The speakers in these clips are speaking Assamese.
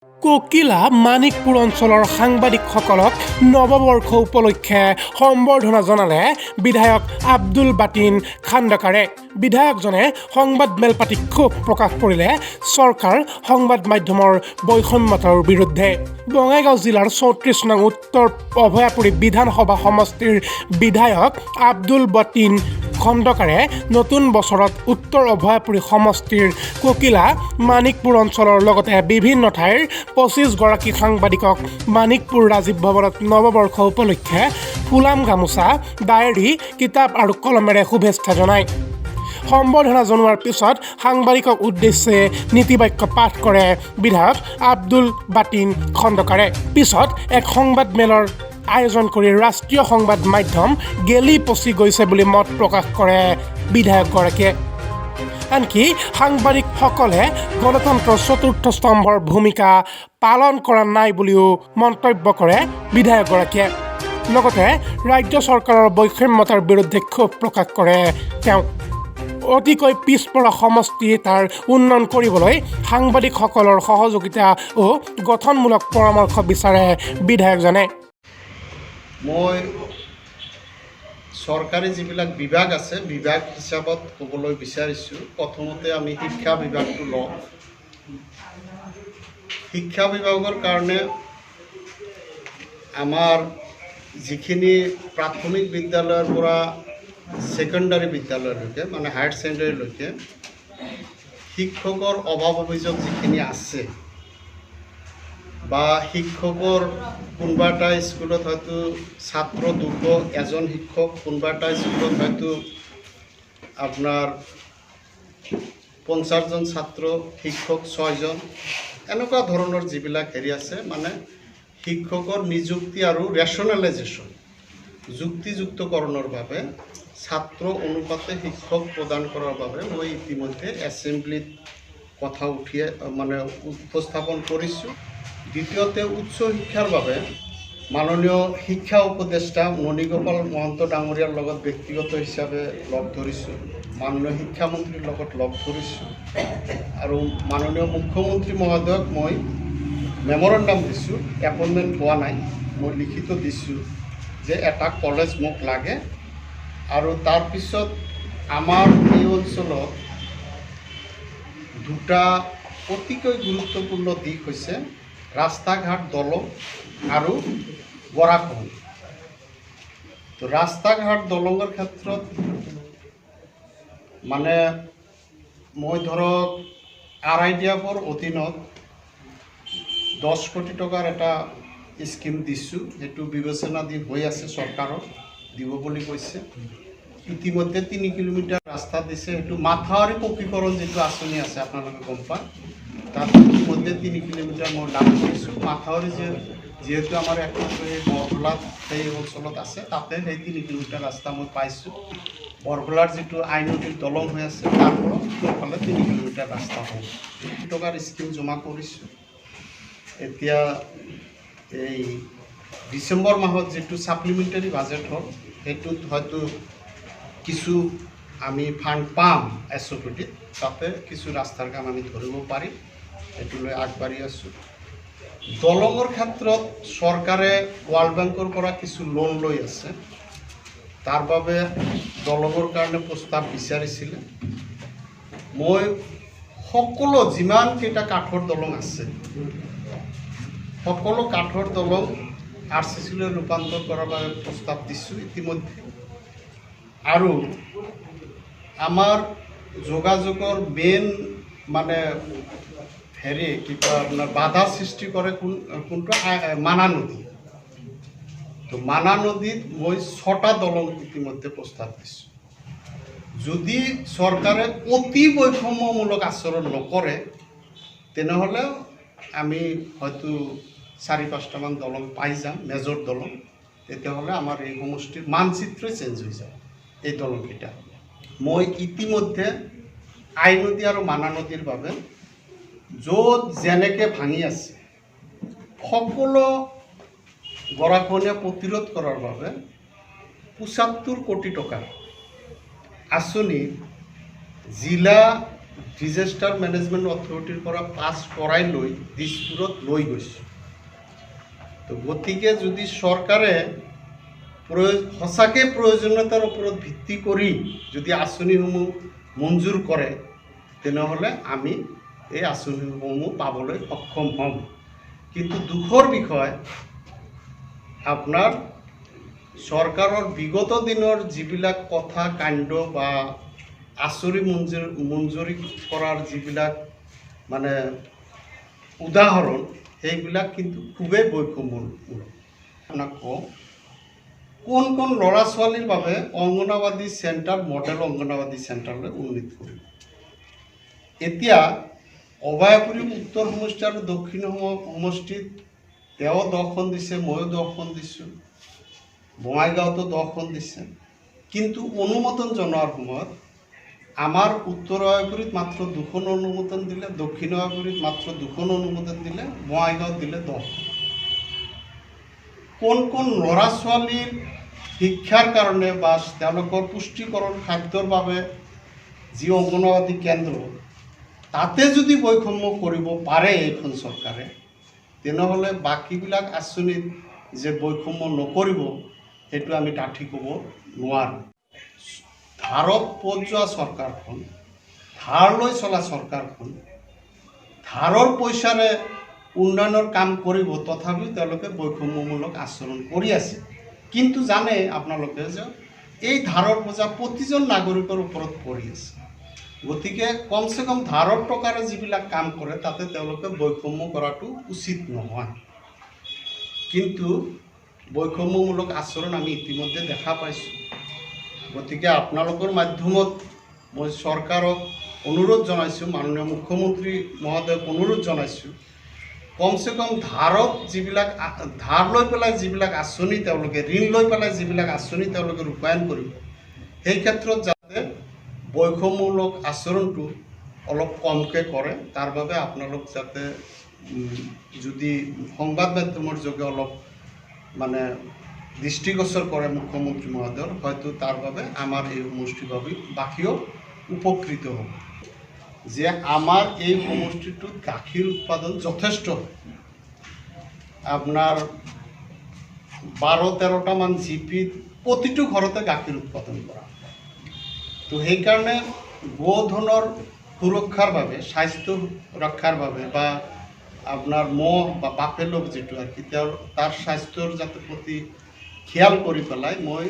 ককিলা মানিকপুৰ অঞ্চলৰ সাংবাদিকসকলক নৱবৰ্ষ উপলক্ষে সম্বৰ্ধনা জনালে বিধায়ক আব্দুল বাতিন খাণ্ডকাৰে। বিধায়কজনে সংবাদ মেল পাতি ক্ষোভ প্ৰকাশ কৰিলে চৰকাৰ সংবাদ মাধ্যমৰ বৈষম্যতাৰ বিৰুদ্ধে। বঙাইগাঁও জিলাৰ ৩৪ নং উত্তৰ অভয়াপুৰী বিধানসভা সমষ্টিৰ বিধায়ক আব্দুল বাতিন খণ্ডকাৰে নতুন বছৰত উত্তৰ অভয়াপুৰী সমষ্টিৰ ককিলা মানিকপুৰ অঞ্চলৰ লগতে বিভিন্ন ঠাইৰ ২৫ গৰাকী সাংবাদিকক মানিকপুৰ ৰাজীৱ ভৱনত নৱবৰ্ষ উপলক্ষে ফুলাম গামোচা, ডায়েৰী, কিতাপ আৰু কলমেৰে শুভেচ্ছা জনায়। সম্বৰ্ধনা জনোৱাৰ পিছত সাংবাদিকক উদ্দেশ্যে নীতিবাক্য পাঠ কৰে বিধায়ক আব্দুল বাতিন খণ্ডকাৰে। পিছত এক সংবাদ মেলৰ আয়োজন কৰি ৰাষ্ট্ৰীয় সংবাদ মাধ্যম গেলি পচি গৈছে বুলি মত প্ৰকাশ কৰে বিধায়কগৰাকীয়ে। আনকি সাংবাদিকসকলে গণতন্ত্ৰৰ চতুৰ্থ স্তম্ভৰ ভূমিকা পালন কৰা নাই বুলিও মন্তব্য কৰে বিধায়কগৰাকীয়ে। লগতে ৰাজ্য চৰকাৰৰ বৈষম্যতাৰ বিৰুদ্ধে ক্ষোভ প্ৰকাশ কৰে তেওঁ। অতিকৈ পিছপৰা সমষ্টি তাৰ উন্নয়ন কৰিবলৈ সাংবাদিকসকলৰ সহযোগিতা ও গঠনমূলক পৰামৰ্শ বিচাৰে বিধায়কজনে। মই চৰকাৰী যিবিলাক বিভাগ আছে বিভাগ হিচাপত ক'বলৈ বিচাৰিছোঁ। প্ৰথমতে আমি শিক্ষা বিভাগটো লওঁ। শিক্ষা বিভাগৰ কাৰণে আমাৰ যিখিনি প্ৰাথমিক বিদ্যালয়ৰ পৰা ছেকেণ্ডাৰী বিদ্যালয়লৈকে মানে হায়াৰ ছেকেণ্ডাৰীলৈকে শিক্ষকৰ অভাৱ অভিযোগ যিখিনি আছে বা শিক্ষকৰ কোনোবা এটা স্কুলত হয়তো ছাত্ৰ ২০০ এজন শিক্ষক, কোনোবা এটা স্কুলত হয়তো আপোনাৰ ৫০জন ছাত্ৰ, শিক্ষক ৬জন, এনেকুৱা ধৰণৰ যিবিলাক হেৰি আছে মানে শিক্ষকৰ নিযুক্তি আৰু ৰেচনেলাইজেশ্যন যুক্তিযুক্তকৰণৰ বাবে ছাত্ৰ অনুপাতে শিক্ষক প্ৰদান কৰাৰ বাবে মই ইতিমধ্যে এছেম্বলিত কথা উপস্থাপন কৰিছোঁ। দ্বিতীয়তে উচ্চ শিক্ষাৰ বাবে মাননীয় শিক্ষা উপদেষ্টা ননীগোপাল মহন্ত ডাঙৰীয়াৰ লগত ব্যক্তিগত হিচাপে লগ ধৰিছোঁ, মাননীয় শিক্ষামন্ত্ৰীৰ লগত লগ ধৰিছোঁ আৰু মাননীয় মুখ্যমন্ত্ৰী মহোদয়ক মই মেমৰেণ্ডাম দিছোঁ। এপইণ্টমেণ্ট পোৱা নাই, মই লিখিত দিছোঁ যে এটা কলেজ মোক লাগে। আৰু তাৰপিছত আমাৰ এই অঞ্চলত দুটা অতিকৈ গুৰুত্বপূৰ্ণ দিশ হৈছে ৰাস্তা ঘাট, দলং আৰু গৰাখহনীয়া। তো ৰাস্তা ঘাট দলঙৰ ক্ষেত্ৰত মানে মই ধৰক RIDFৰ অধীনত ১০ কোটি টকাৰ এটা স্কিম দিছোঁ। সেইটো বিবেচনাধীন হৈ আছে, চৰকাৰৰ দিব বুলি কৈছে। ইতিমধ্যে ৩ কিলোমিটাৰ ৰাস্তা দিছে। সেইটো মাথাউৰি পকীকৰণ যিটো আঁচনি আছে আপোনালোকে গম পায়, তাত ইতিমধ্যে ৩ কিলোমিটাৰ মই লাভ কৰিছোঁ। মাথাউৰি যিহেতু আমাৰ একমাত্ৰ এই বৰঘোলাত সেই অঞ্চলত আছে, তাতে সেই ৩ কিলোমিটাৰ ৰাস্তা মই পাইছোঁ। বৰঘোলাৰ যিটো আইনদীৰ দলং হৈ আছে তাৰ পৰা সেইফালে ৩ কিলোমিটাৰ ৰাস্তা হ'ল। টকাৰ স্কিম জমা কৰিছোঁ। এতিয়া এই ডিচেম্বৰ মাহত যিটো ছাপ্লিমেণ্টাৰী বাজেট হ'ল সেইটোত হয়তো কিছু আমি ফাণ্ড পাম SOPত, তাতে কিছু ৰাস্তাৰ কাম আমি ধৰিব পাৰিম। সেইটো লৈ আগবাঢ়ি আছোঁ। দলঙৰ ক্ষেত্ৰত চৰকাৰে ৱৰ্ল্ড বেংকৰ পৰা কিছু লোন লৈ আছে। তাৰ বাবে দলঙৰ কাৰণে প্ৰস্তাৱ বিচাৰিছিলে। মই সকলো যিমানকেইটা কাঠৰ দলং আছে সকলো কাঠৰ দলং RCCলৈ ৰূপান্তৰ কৰাৰ বাবে প্ৰস্তাৱ দিছোঁ ইতিমধ্যে। আৰু আমাৰ যোগাযোগৰ মেইন মানে হেৰি কিবা আপোনাৰ বাধা সৃষ্টি কৰে কোনটো মানা নদী। তো মানা নদীত মই ৬টা দলং ইতিমধ্যে প্ৰস্তাৱ দিছোঁ। যদি চৰকাৰে অতি বৈষম্যমূলক আচৰণ নকৰে তেনেহ'লে আমি হয়তো ৪-৫টামান দলং পাই যাম, মেজৰ দলং। তেতিয়াহ'লে আমাৰ এই সমষ্টিৰ মানচিত্ৰই চেঞ্জ হৈ যায় এই দলংকেইটা। মই ইতিমধ্যে আই নদী আৰু মানা নদীৰ বাবে য'ত যেনেকৈ ভাঙি আছে সকলো গৰাখহনীয়া প্ৰতিৰোধ কৰাৰ বাবে ৭৫ কোটি টকাৰ আঁচনি জিলা ডিজাস্টাৰ মেনেজমেণ্ট অথৰিটিৰ পৰা পাছ কৰাই লৈ দিছপুৰত লৈ গৈছে। তো গতিকে যদি চৰকাৰে সঁচাকৈ প্ৰয়োজনীয়তাৰ ওপৰত ভিত্তি কৰি যদি আঁচনিসমূহ মঞ্জুৰ কৰে, তেনেহ'লে আমি এই আঁচনিসমূহ পাবলৈ সক্ষম হ'ম। কিন্তু দুখৰ বিষয়, আপোনাৰ চৰকাৰৰ বিগত দিনৰ যিবিলাক কথা কাণ্ড বা আঁচনি মঞ্জুৰি কৰাৰ যিবিলাক মানে উদাহৰণ, সেইবিলাক কিন্তু খুবেই বৈষম্যমূলক। আপোনাক কওঁ, কোন কোন ল'ৰা ছোৱালীৰ বাবে অংগনবাদী চেণ্টাৰ মডেল অংগনবাদী চেণ্টাৰলৈ উন্নীত কৰিব। এতিয়া অভয়াপুৰী উত্তৰ সমষ্টি আৰু দক্ষিণ সমষ্টিত তেওঁ 10খন দিছে, ময়ো 10খন দিছোঁ, বঙাইগাঁৱতো 10খন দিছে। কিন্তু অনুমোদন জনোৱাৰ সময়ত আমাৰ উত্তৰ অভয়াপুৰীত মাত্ৰ 2খন অনুমোদন দিলে, দক্ষিণ অভয়াপুৰীত মাত্ৰ 2খন অনুমোদন দিলে, বঙাইগাঁৱত দিলে 10খন। কোন কোন ল'ৰা ছোৱালীৰ শিক্ষাৰ কাৰণে বা তেওঁলোকৰ পুষ্টিকৰণ খাদ্যৰ বাবে যি অংগনবাদী কেন্দ্ৰ, তাতে যদি বৈষম্য কৰিব পাৰে এইখন চৰকাৰে, তেনেহ'লে বাকীবিলাক আঁচনিত যে বৈষম্য নকৰিব, সেইটো আমি ডাঠি ক'ব নোৱাৰোঁ। ধাৰত পদ যোৱা চৰকাৰখন, ধাৰ লৈ চলা চৰকাৰখন ধাৰৰ পইচাৰে উন্নয়নৰ কাম কৰিব, তথাপিও তেওঁলোকে বৈষম্যমূলক আচৰণ কৰি আছে। কিন্তু জানে আপোনালোকে যে এই ধাৰৰ বোজা প্ৰতিজন নাগৰিকৰ ওপৰত পৰি আছে। গতিকে কমচে কম ধাৰৰ টকাৰে যিবিলাক কাম কৰে, তাতে তেওঁলোকে বৈষম্য কৰাটো উচিত নহয়। কিন্তু বৈষম্যমূলক আচৰণ আমি ইতিমধ্যে দেখা পাইছোঁ। গতিকে আপোনালোকৰ মাধ্যমত মই চৰকাৰক অনুৰোধ জনাইছোঁ, মাননীয় মুখ্যমন্ত্ৰী মহোদয়ক অনুৰোধ জনাইছোঁ, কমচে কম ধাৰত যিবিলাক ধাৰ লৈ পেলাই যিবিলাক আঁচনি তেওঁলোকে, ঋণ লৈ পেলাই যিবিলাক আঁচনি তেওঁলোকে ৰূপায়ণ কৰিব, সেই ক্ষেত্ৰত যাতে বৈষম্যমূলক আচৰণটো অলপ কমকৈ কৰে, তাৰ বাবে আপোনালোক যাতে যদি সংবাদ মাধ্যমৰ যোগে অলপ মানে দৃষ্টিগোচৰ কৰে মুখ্যমন্ত্ৰী মহোদয়ৰ, হয়তো তাৰ বাবে আমাৰ এই সমষ্টিবাসীও উপকৃত হ'ব। যে আমাৰ এই সমষ্টিটোত গাখীৰ উৎপাদন যথেষ্ট হয়। আপোনাৰ 12-13টামান জিপিত প্ৰতিটো ঘৰতে গাখীৰ উৎপাদন কৰা হয়। তো সেইকাৰণে গোধনৰ সুৰক্ষাৰ বাবে, স্বাস্থ্য ৰক্ষাৰ বাবে বা আপোনাৰ মহ বা বাফেলক যিটো আৰু কি তাৰ স্বাস্থ্যৰ যাতে প্ৰতি খিয়াল কৰি পেলাই মই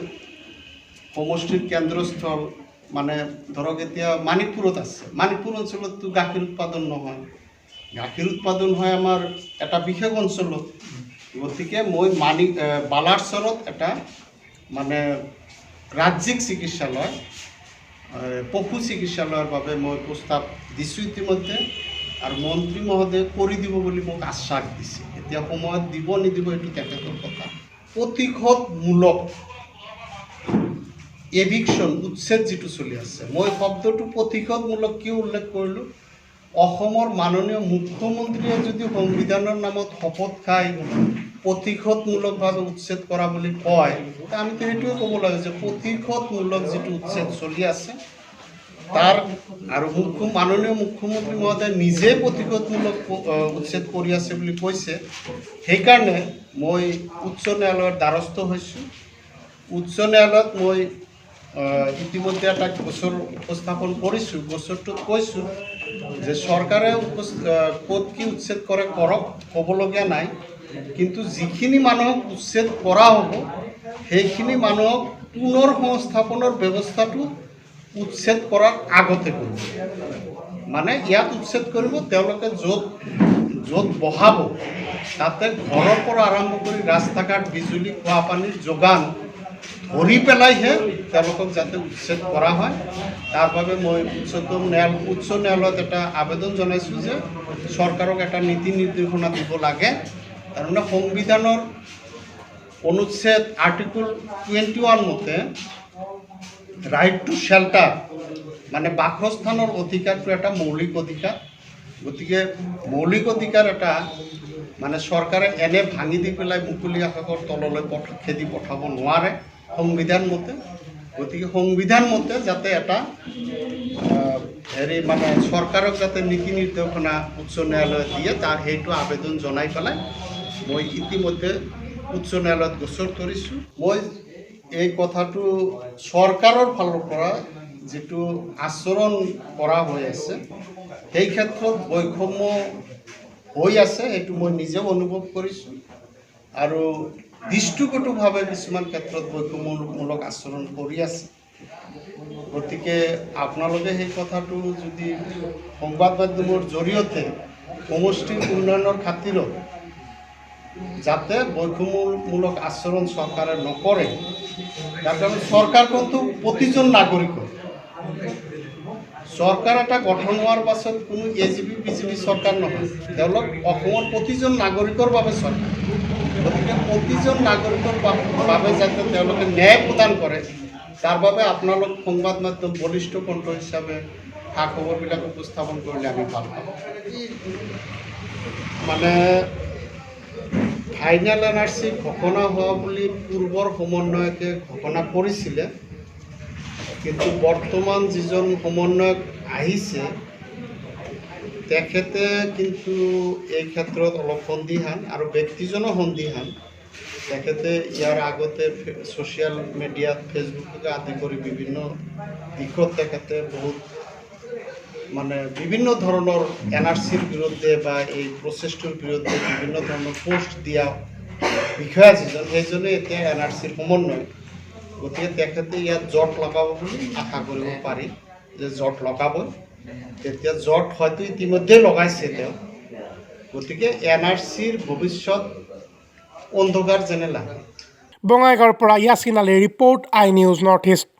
সমষ্টিৰ কেন্দ্ৰস্থল মানে ধৰক এতিয়া মানিকপুৰত আছে, মানিকপুৰ অঞ্চলততো গাখীৰ উৎপাদন নহয়, গাখীৰ উৎপাদন হয় আমাৰ এটা বিশেষ অঞ্চলত। গতিকে মই বালাৰচৰত এটা মানে ৰাজ্যিক চিকিৎসালয়, পশু চিকিৎসালয়ৰ বাবে মই প্ৰস্তাৱ দিছোঁ ইতিমধ্যে, আৰু মন্ত্ৰী মহোদয়ে কৰি দিব বুলি মোক আশ্বাস দিছে। এতিয়া সময়ত দিব নিদিব এইটো তেখেতৰ কথা। প্ৰতিশোধমূলক এভিকশ্যন, উচ্ছেদ যিটো চলি আছে, মই শব্দটো প্ৰতিশোধমূলক কিয় উল্লেখ কৰিলোঁ, অসমৰ মাননীয় মুখ্যমন্ত্ৰীয়ে যদি সংবিধানৰ নামত শপত খাই প্ৰতিশোধমূলকভাৱে উচ্ছেদ কৰা বুলি কয়, আমিতো সেইটোৱে ক'ব লাগে যে প্ৰতিশোধমূলক যিটো উচ্ছেদ চলি আছে তাৰ, আৰু মাননীয় মুখ্যমন্ত্ৰী মহোদয়ে নিজে প্ৰতিশোধমূলক উচ্ছেদ কৰি আছে বুলি কৈছে। সেইকাৰণে মই উচ্চ ন্যায়ালয়ৰ দ্বাৰস্থ হৈছোঁ। উচ্চ ন্যায়ালয়ত মই ইতিমধ্যে এটা গোচৰ উপস্থাপন কৰিছোঁ। গোচৰটোত কৈছোঁ যে চৰকাৰে ক'ত কি উচ্ছেদ কৰে কৰক, ক'বলগীয়া নাই, কিন্তু যিখিনি মানুহক উচ্ছেদ কৰা হ'ব সেইখিনি মানুহক পুনৰ সংস্থাপনৰ ব্যৱস্থাটো উচ্ছেদ কৰাৰ আগতে কৰিব। মানে ইয়াত উচ্ছেদ কৰিব, তেওঁলোকে য'ত বহাব তাতে ঘৰৰ পৰা আৰম্ভ কৰি ৰাস্তা ঘাট, বিজুলী, খোৱা পানীৰ যোগান ধৰি পেলাইহে তেওঁলোকক যাতে উচ্ছেদ কৰা হয়, তাৰ বাবে মই উচ্চ ন্যায়ালয়ত এটা আবেদন জনাইছোঁ যে চৰকাৰক এটা নীতি নিৰ্দেশনা দিব লাগে। তাৰমানে সংবিধানৰ অনুচ্ছেদ আৰ্টিকল 21 মতে ৰাইট টু শেল্টাৰ, মানে বাসস্থানৰ অধিকাৰটো এটা মৌলিক অধিকাৰ। গতিকে মৌলিক অধিকাৰ এটা মানে চৰকাৰে এনে ভাঙি দি পেলাই মুকলি আকাশৰ তললৈ খেদি পঠাব নোৱাৰে সংবিধান মতে। গতিকে সংবিধান মতে যাতে এটা হেৰি মানে চৰকাৰক যাতে নীতি নিৰ্দেশনা উচ্চ ন্যায়ালয়ে দিয়ে তাৰ সেইটো আবেদন জনাই পেলাই মই ইতিমধ্যে উচ্চ ন্যায়ালয়ত গোচৰ তৰিছোঁ। মই এই কথাটো চৰকাৰৰ ফালৰ পৰা যিটো আচৰণ কৰা হৈ আছে সেই ক্ষেত্ৰত বৈষম্য হৈ আছে, সেইটো মই নিজেও অনুভৱ কৰিছোঁ আৰু দৃষ্টিগতভাৱে কিছুমান ক্ষেত্ৰত বৈষম্যমূলক আচৰণ কৰি আছে। গতিকে আপোনালোকে সেই কথাটো যদি সংবাদ মাধ্যমৰ জৰিয়তে সমষ্টিৰ উন্নয়নৰ খাতিৰত যাতে বৈষম্যমূলক আচৰণ চৰকাৰে নকৰে, তাৰ কাৰণে চৰকাৰখনতো প্ৰতিজন নাগৰিকৰ চৰকাৰ এটা গঠন হোৱাৰ পাছত কোনো AGP BJP চৰকাৰ নহয়, তেওঁলোক অসমৰ প্ৰতিজন নাগৰিকৰ বাবে চৰকাৰ। গতিকে প্ৰতিজন নাগৰিকৰ বাবে যাতে তেওঁলোকে ন্যায় প্ৰদান কৰে তাৰ বাবে আপোনালোক সংবাদ মাধ্যম বলিষ্ঠ কণ্ঠ হিচাপে খা খবৰবিলাক উপস্থাপন কৰিলে আমি ভাল পাম। মানে ফাইনেল NRC ঘোষণা হোৱা বুলি পূৰ্বৰ সমন্বয়কে ঘোষণা কৰিছিলে, কিন্তু বৰ্তমান যিজন সমন্বয়ক আহিছে তেখেতে কিন্তু এই ক্ষেত্ৰত অলপ সন্দিহান আৰু ব্যক্তিজনো সন্দিহান। তেখেতে ইয়াৰ আগতে ছ'চিয়েল মিডিয়াত ফেচবুককে আদি কৰি বিভিন্ন দিশত তেখেতে বহুত মানে বিভিন্ন ধৰণৰ NRCৰ বিৰুদ্ধে বা এই প্ৰচেছটোৰ বিৰুদ্ধে বিভিন্ন ধৰণৰ পোষ্ট দিয়া বিষয়া যিজন সেইজনে এতিয়া NRCৰ সমন্বয়। গতিকে তেখেতে ইয়াত জট লগাব বুলি আশা কৰিব পাৰি যে জট লগাবই। তেতিয়া জট হয়তো ইতিমধ্যে লগাইছে তেওঁ। গতিকে NRCৰ ভৱিষ্যত অন্ধকাৰ যেনে লাগে। বঙাইগাঁৱৰ পৰা ইয়াছিন আলীৰ report, I News North East।